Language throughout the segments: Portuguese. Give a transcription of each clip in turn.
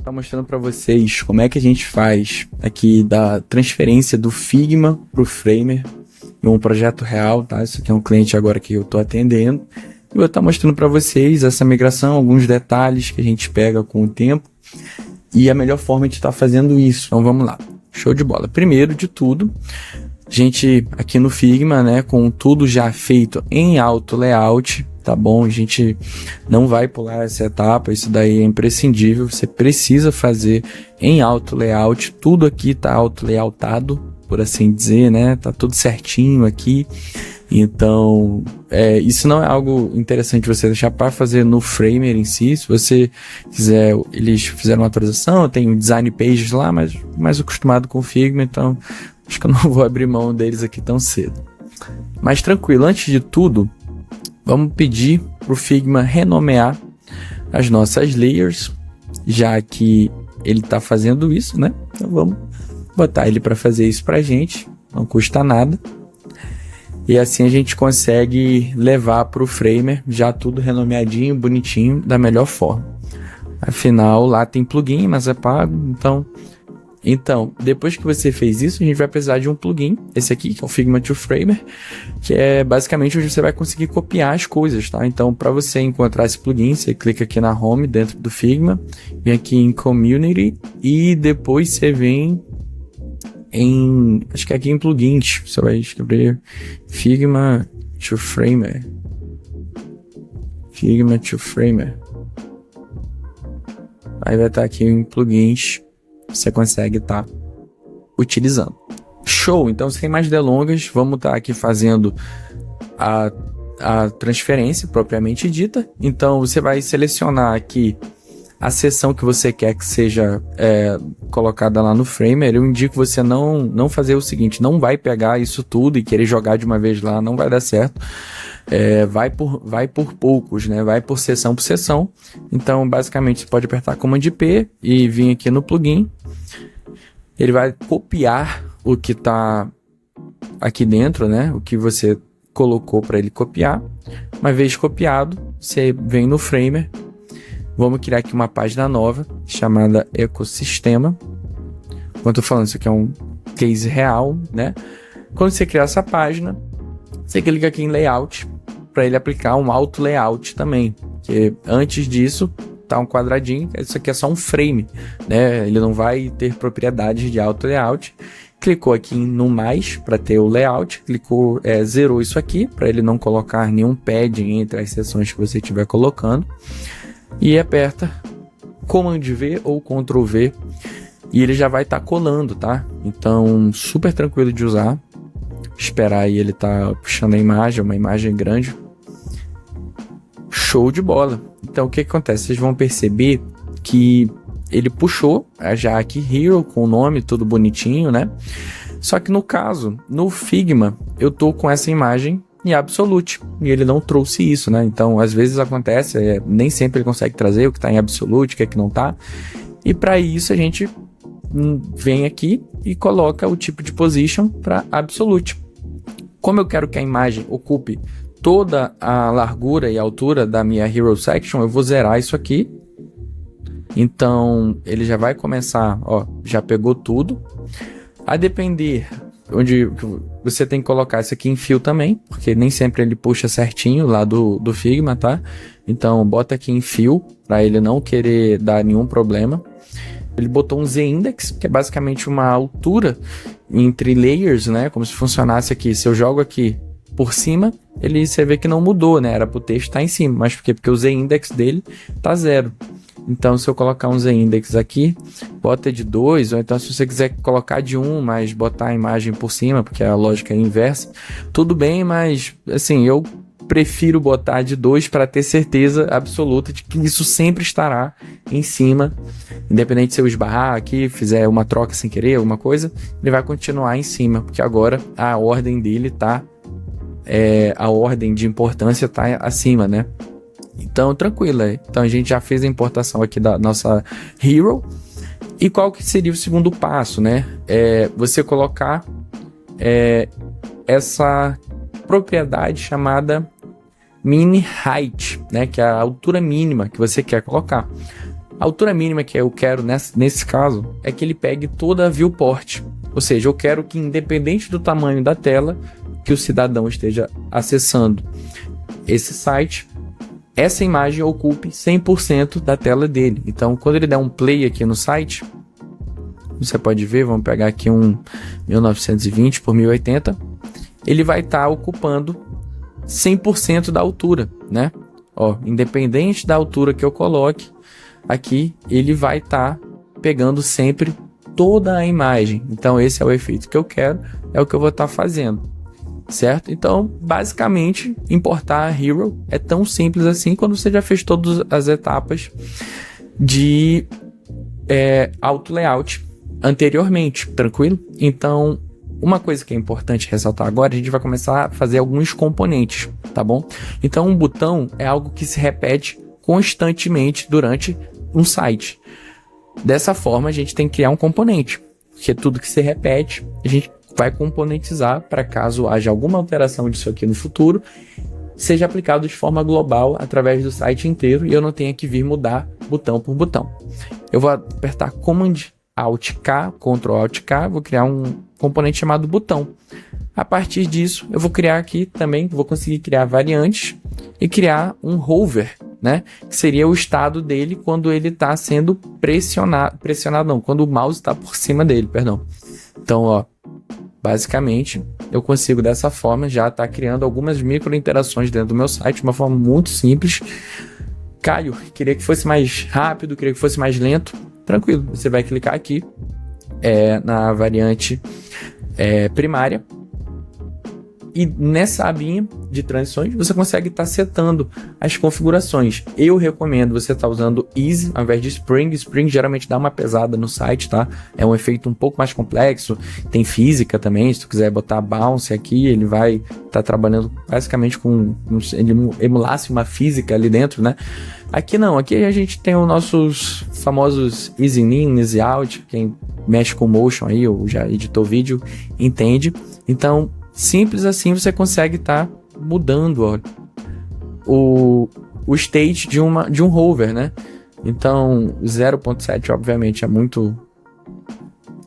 Tá mostrando para vocês como é que a gente faz aqui da transferência do Figma para o Framer em um projeto real, tá? Isso aqui é um cliente agora que eu estou atendendo. E eu vou estar mostrando para vocês essa migração, alguns detalhes que a gente pega com o tempo e a melhor forma de estar fazendo isso. Então vamos lá, show de bola. Primeiro de tudo, a gente aqui no Figma, né, com tudo já feito em auto layout, tá bom? A gente não vai pular essa etapa, isso daí é imprescindível, você precisa fazer em auto layout, tudo aqui tá auto layoutado, por assim dizer, né? Tá tudo certinho aqui. Então, isso não é algo interessante você deixar para fazer no Framer em si. Se você quiser, eles fizeram uma atualização, tem um design pages lá, mas mais acostumado com o Figma, então acho que eu não vou abrir mão deles aqui tão cedo. Mas tranquilo, antes de tudo, vamos pedir para o Figma renomear as nossas layers, já que ele está fazendo isso, né? Então vamos botar ele para fazer isso para a gente, não custa nada. E assim a gente consegue levar para o Framer já tudo renomeadinho, bonitinho, da melhor forma. Afinal, lá tem plugin, mas é pago, então, depois que você fez isso, a gente vai precisar de um plugin, esse aqui, que é o Figma to Framer, que é basicamente onde você vai conseguir copiar as coisas, tá? Então, para você encontrar esse plugin, você clica aqui na Home, dentro do Figma, vem aqui em Community, e depois você vem em, acho que é aqui em Plugins, você vai escrever Figma to Framer. Figma to Framer. Aí vai estar aqui em Plugins, você consegue estar utilizando. Show! Então, sem mais delongas, vamos estar aqui fazendo a transferência propriamente dita. Então, você vai selecionar aqui a seção que você quer que seja colocada lá no Framer. Eu indico você não fazer o seguinte, não vai pegar isso tudo e querer jogar de uma vez lá, não vai dar certo. Vai por poucos, né? Vai por seção. Então, basicamente, você pode apertar Command P e vir aqui no plugin. Ele vai copiar o que está aqui dentro, né? O que você colocou para ele copiar. Uma vez copiado, você vem no Framer. Vamos criar aqui uma página nova chamada Ecossistema. Como eu tô falando, isso aqui é um case real, né? Quando você criar essa página, você clica aqui em Layout para ele aplicar um auto layout também. Que antes disso tá um quadradinho, isso aqui é só um frame, né? Ele não vai ter propriedades de auto layout. Clicou aqui no mais para ter o layout, clicou, zerou isso aqui para ele não colocar nenhum padding entre as seções que você estiver colocando. E aperta Command V ou Ctrl V e ele já vai estar colando, tá? Então, super tranquilo de usar. Esperar aí ele tá puxando a imagem, uma imagem grande. Show de bola. Então, o que acontece? Vocês vão perceber que ele puxou já aqui Hero com o nome tudo bonitinho, né? Só que no caso, no Figma, eu tô com essa imagem em Absolute, e ele não trouxe isso, né? Então, às vezes acontece, nem sempre ele consegue trazer o que está em Absolute, o que não está. E para isso a gente vem aqui e coloca o tipo de position para Absolute. Como eu quero que a imagem ocupe toda a largura e altura da minha Hero Section, eu vou zerar isso aqui. Então, ele já vai começar, ó, já pegou tudo. A depender onde você tem que colocar isso aqui em Fill também, porque nem sempre ele puxa certinho lá do Figma, tá? Então, bota aqui em Fill, para ele não querer dar nenhum problema. Ele botou um Z-Index, que é basicamente uma altura entre layers, né? Como se funcionasse aqui. Se eu jogo aqui por cima, você vê que não mudou, né? Era para o texto estar em cima. Mas por quê? Porque o Z-Index dele tá 0. Então, se eu colocar um Z-Index aqui, bota de 2, ou então se você quiser colocar de 1, mas botar a imagem por cima, porque a lógica é inversa, tudo bem, mas assim, eu prefiro botar de 2 para ter certeza absoluta de que isso sempre estará em cima, independente se eu esbarrar aqui, fizer uma troca sem querer, alguma coisa, ele vai continuar em cima, porque agora a ordem dele tá, a ordem de importância tá acima, né? Então, tranquilo. Então, a gente já fez a importação aqui da nossa Hero. E qual que seria o segundo passo, né? Você colocar essa propriedade chamada Min Height, né? Que é a altura mínima que você quer colocar. A altura mínima que eu quero nesse caso é que ele pegue toda a viewport. Ou seja, eu quero que, independente do tamanho da tela que o cidadão esteja acessando esse site, essa imagem ocupe 100% da tela dele. Então, quando ele der um play aqui no site, você pode ver, vamos pegar aqui um 1920 por 1080, ele vai estar ocupando 100% da altura, né? Ó, independente da altura que eu coloque aqui, ele vai estar pegando sempre toda a imagem. Então, esse é o efeito que eu quero, é o que eu vou estar fazendo, certo? Então, basicamente, importar a Hero é tão simples assim quando você já fez todas as etapas de auto layout anteriormente, tranquilo? Então, uma coisa que é importante ressaltar agora, a gente vai começar a fazer alguns componentes, tá bom? Então, um botão é algo que se repete constantemente durante um site. Dessa forma, a gente tem que criar um componente, que é tudo que se repete, a gente vai componentizar para caso haja alguma alteração disso aqui no futuro, seja aplicado de forma global através do site inteiro e eu não tenha que vir mudar botão por botão. Eu vou apertar Command Alt K, Ctrl Alt K, vou criar um componente chamado botão. A partir disso, eu vou criar aqui também, vou conseguir criar variantes e criar um hover, né? Que seria o estado dele quando ele está sendo pressionado não, quando o mouse está por cima dele, perdão. Então, ó, basicamente, eu consigo dessa forma já estar criando algumas micro interações dentro do meu site de uma forma muito simples. Caio, queria que fosse mais rápido, queria que fosse mais lento. Tranquilo, você vai clicar aqui na variante primária e nessa abinha de transições você consegue estar setando as configurações. Eu recomendo você estar usando Easy ao invés de Spring. Spring geralmente dá uma pesada no site, tá? É um efeito um pouco mais complexo, tem física também. Se tu quiser botar Bounce aqui, ele vai estar trabalhando basicamente com ele emulasse uma física ali dentro, né? Aqui não, aqui a gente tem os nossos famosos Easy In, Easy Out. Quem mexe com motion aí ou já editou vídeo entende. Então, simples assim você consegue estar mudando, ó, o state de um hover, né? Então 0.7 obviamente é muito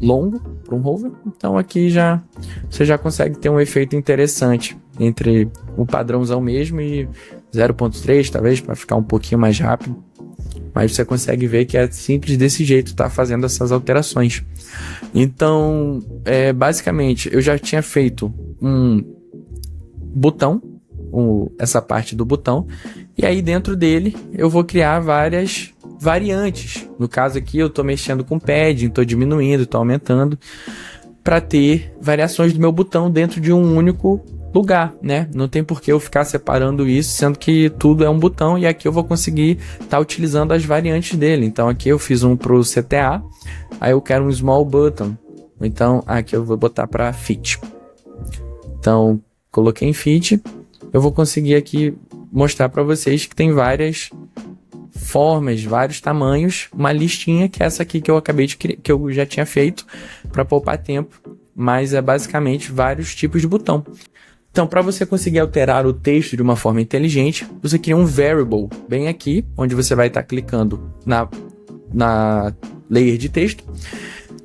longo para um hover, então aqui você já consegue ter um efeito interessante entre o padrãozão mesmo e 0.3 talvez para ficar um pouquinho mais rápido, mas você consegue ver que é simples desse jeito, tá fazendo essas alterações. Então, basicamente, eu já tinha feito um botão, essa parte do botão, e aí dentro dele eu vou criar várias variantes. No caso aqui eu estou mexendo com padding, estou diminuindo, estou aumentando, para ter variações do meu botão dentro de um único lugar, né? Não tem por que eu ficar separando isso, sendo que tudo é um botão, e aqui eu vou conseguir estar utilizando as variantes dele. Então aqui eu fiz um para o CTA, aí eu quero um small button, então aqui eu vou botar para fit. Então coloquei em fit, eu vou conseguir aqui mostrar para vocês que tem várias formas, vários tamanhos, uma listinha que é essa aqui que eu acabei de criar, que eu já tinha feito para poupar tempo, mas é basicamente vários tipos de botão. Então, para você conseguir alterar o texto de uma forma inteligente, você cria um variable bem aqui, onde você vai estar clicando na layer de texto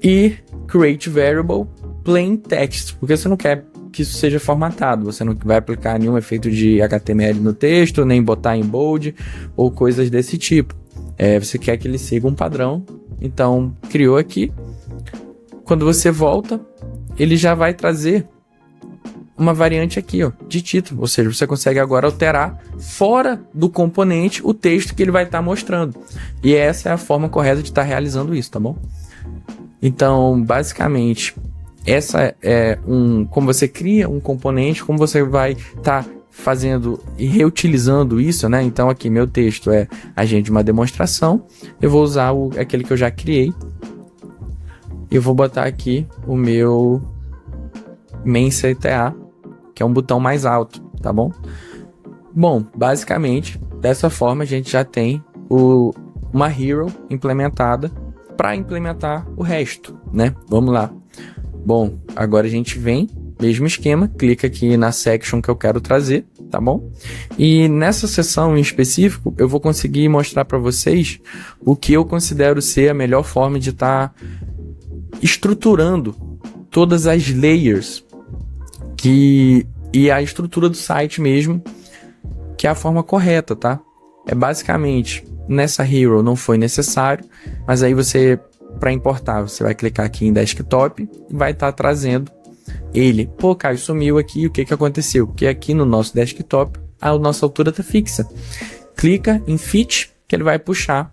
e create variable plain text, porque você não quer que isso seja formatado, você não vai aplicar nenhum efeito de HTML no texto, nem botar em bold ou coisas desse tipo. Você quer que ele siga um padrão, então criou aqui. Quando você volta, ele já vai trazer uma variante aqui, ó, de título, ou seja, você consegue agora alterar fora do componente o texto que ele vai estar mostrando. E essa é a forma correta de estar realizando isso, tá bom? Então, basicamente, essa é como você cria um componente, como você vai estar fazendo e reutilizando isso, né? Então aqui meu texto é agente de uma demonstração, eu vou usar aquele que eu já criei, eu vou botar aqui o meu main CTA, que é um botão mais alto, tá bom? Bom, basicamente, dessa forma a gente já tem uma hero implementada para implementar o resto, né? Vamos lá. Bom, agora a gente vem, mesmo esquema, clica aqui na section que eu quero trazer, tá bom? E nessa sessão em específico, eu vou conseguir mostrar para vocês o que eu considero ser a melhor forma de estar estruturando todas as layers e a estrutura do site mesmo, que é a forma correta, tá? É basicamente, nessa hero não foi necessário, mas aí você, para importar, você vai clicar aqui em desktop e vai estar trazendo ele. Pô, Caio, sumiu aqui, o que que aconteceu? Porque aqui no nosso desktop a nossa altura tá fixa. Clica em fit, que ele vai puxar.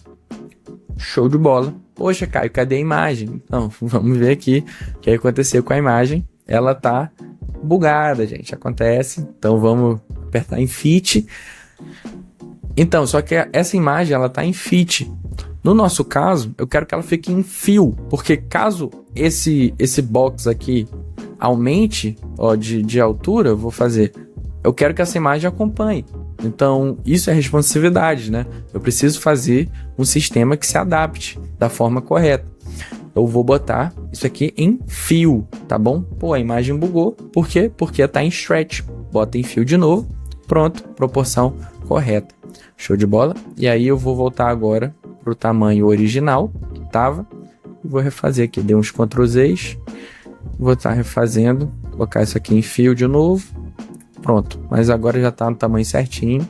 Show de bola. Poxa, Caio, cadê a imagem? Então, vamos ver aqui o que aconteceu com a imagem. Ela tá bugada, gente. Acontece. Então, vamos apertar em fit. Então, só que essa imagem, ela tá em fit. No nosso caso, eu quero que ela fique em fill, porque caso esse box aqui aumente, ó, de altura, eu quero que essa imagem acompanhe. Então, isso é responsividade, né? Eu preciso fazer um sistema que se adapte da forma correta. Eu vou botar isso aqui em fill, tá bom? Pô, a imagem bugou. Por quê? Porque tá em stretch. Bota em fill de novo. Pronto, proporção correta. Show de bola. E aí eu vou voltar agora pro tamanho original que tava. E vou refazer aqui. Dei uns Ctrl Zs. Vou estar refazendo. Colocar isso aqui em fill de novo. Pronto. Mas agora já tá no tamanho certinho.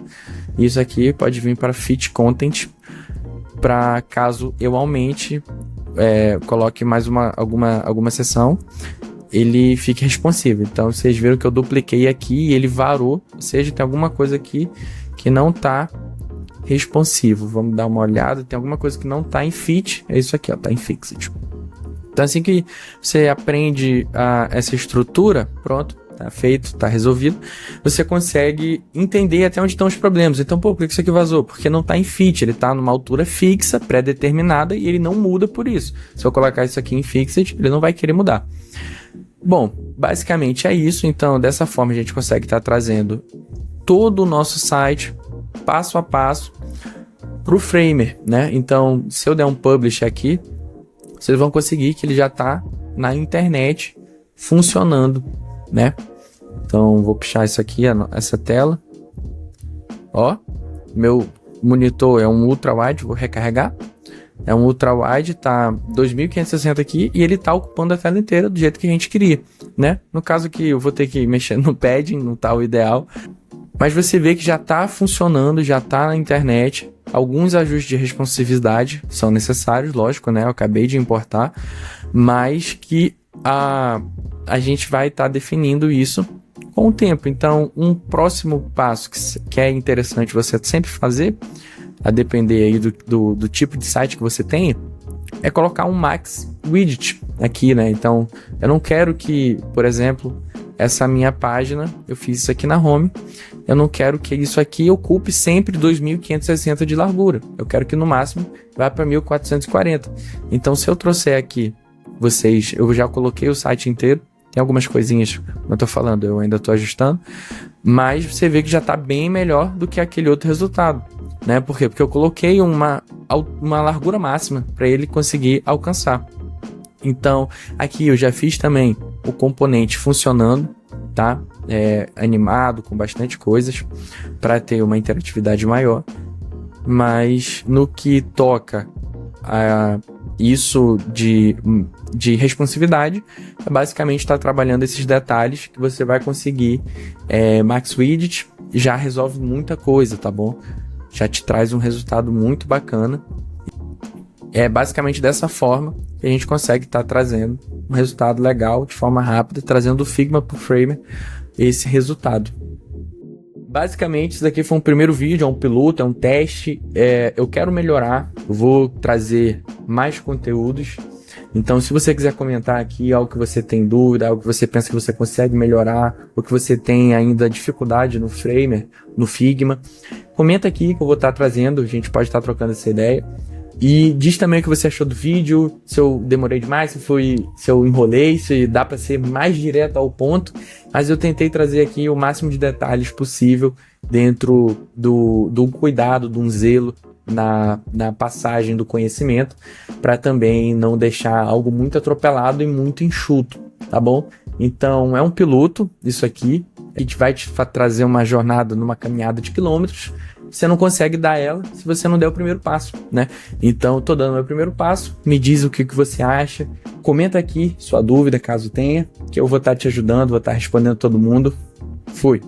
Isso aqui pode vir para fit content. Para caso eu aumente, coloque mais alguma seção, ele fique responsivo. Então vocês viram que eu dupliquei aqui e ele varou. Ou seja, tem alguma coisa aqui que não tá responsivo. Vamos dar uma olhada. Tem alguma coisa que não tá em fit. É isso aqui, ó, tá em fixed. Então assim que você aprende essa estrutura, pronto, tá feito, tá resolvido, você consegue entender até onde estão os problemas. Então, pô, por que isso aqui vazou? Porque não tá em fit, ele tá numa altura fixa, pré-determinada, e ele não muda por isso. Se eu colocar isso aqui em fixed, ele não vai querer mudar. Bom, basicamente é isso. Então, dessa forma a gente consegue estar trazendo todo o nosso site, passo a passo, pro Framer, né? Então, se eu der um publish aqui, vocês vão conseguir que ele já tá na internet funcionando, né? Então, vou puxar isso aqui, essa tela. Ó, meu monitor é um ultra wide, vou recarregar. É um ultra wide, tá 2560 aqui e ele tá ocupando a tela inteira do jeito que a gente queria, né? No caso aqui eu vou ter que mexer no padding, não tá o ideal. Mas você vê que já tá funcionando, já tá na internet. Alguns ajustes de responsividade são necessários, lógico, né? Eu acabei de importar, mas que a gente vai estar definindo isso com o tempo. Então, um próximo passo que é interessante você sempre fazer, a depender aí do tipo de site que você tenha, é colocar um Max Widget aqui, né? Então, eu não quero que, por exemplo, essa minha página, eu fiz isso aqui na home, eu não quero que isso aqui ocupe sempre 2560 de largura. Eu quero que no máximo vá para 1440. Então, se eu trouxer aqui eu já coloquei o site inteiro, tem algumas coisinhas, como eu tô falando, eu ainda tô ajustando, mas você vê que já tá bem melhor do que aquele outro resultado, né? Por quê? Porque eu coloquei uma largura máxima para ele conseguir alcançar. Então, aqui eu já fiz também o componente funcionando, tá? Animado, com bastante coisas, para ter uma interatividade maior. Mas no que toca a isso de responsividade, é basicamente estar trabalhando esses detalhes que você vai conseguir. Max Widget já resolve muita coisa, tá bom? Já te traz um resultado muito bacana. É basicamente dessa forma que a gente consegue estar trazendo um resultado legal de forma rápida, trazendo do Figma para o Framer esse resultado. Basicamente, isso daqui foi um primeiro vídeo, é um piloto, é um teste. Eu quero melhorar, eu vou trazer mais conteúdos. Então, se você quiser comentar aqui algo que você tem dúvida, algo que você pensa que você consegue melhorar, ou que você tem ainda dificuldade no Framer, no Figma, comenta aqui que eu vou estar trazendo, a gente pode estar trocando essa ideia. E diz também o que você achou do vídeo, se eu demorei demais, se eu enrolei, se dá para ser mais direto ao ponto. Mas eu tentei trazer aqui o máximo de detalhes possível dentro do cuidado, de um zelo na passagem do conhecimento, para também não deixar algo muito atropelado e muito enxuto, tá bom? Então, é um piloto, isso aqui. A gente vai te trazer uma jornada numa caminhada de quilômetros. Você não consegue dar ela se você não der o primeiro passo, né? Então, eu tô dando o meu primeiro passo. Me diz o que você acha. Comenta aqui sua dúvida, caso tenha, que eu vou estar te ajudando, vou estar respondendo todo mundo. Fui!